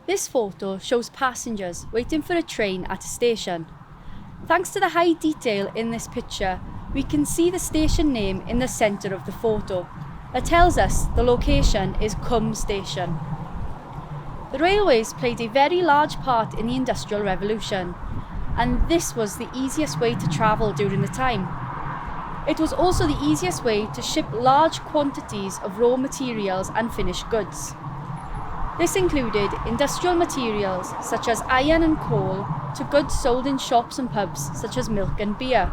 This photo shows passengers waiting for a train at a station. Thanks to the high detail in this picture, we can see the station name in the centre of the photo. That tells us the location is Cwm Station. The railways played a very large part in the Industrial Revolution, and this was the easiest way to travel during the time. It was also the easiest way to ship large quantities of raw materials and finished goods. This included industrial materials such as iron and coal to goods sold in shops and pubs such as milk and beer.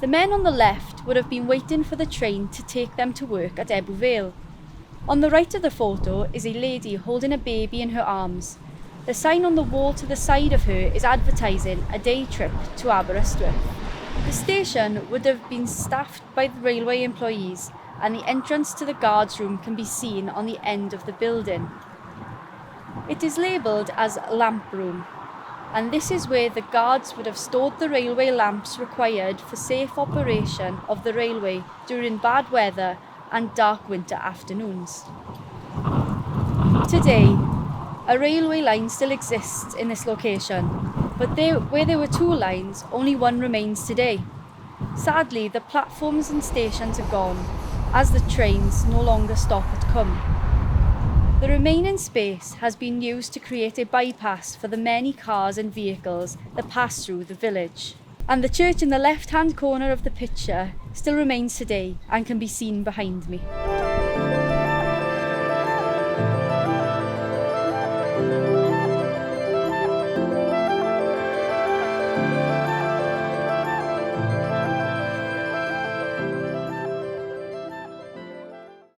The men on the left would have been waiting for the train to take them to work at Ebbw Vale. On the right of the photo is a lady holding a baby in her arms. The sign on the wall to the side of her is advertising a day trip to Aberystwyth. The station would have been staffed by the railway employees, and the entrance to the guards room can be seen on the end of the building. It is labelled as lamp room, and this is where the guards would have stored the railway lamps required for safe operation of the railway during bad weather and dark winter afternoons. Today, a railway line still exists in this location, but where there were two lines, only one remains today. Sadly, the platforms and stations are gone, as the trains no longer stop at Cwm. The remaining space has been used to create a bypass for the many cars and vehicles that pass through the village. And the church in the left-hand corner of the picture still remains today and can be seen behind me.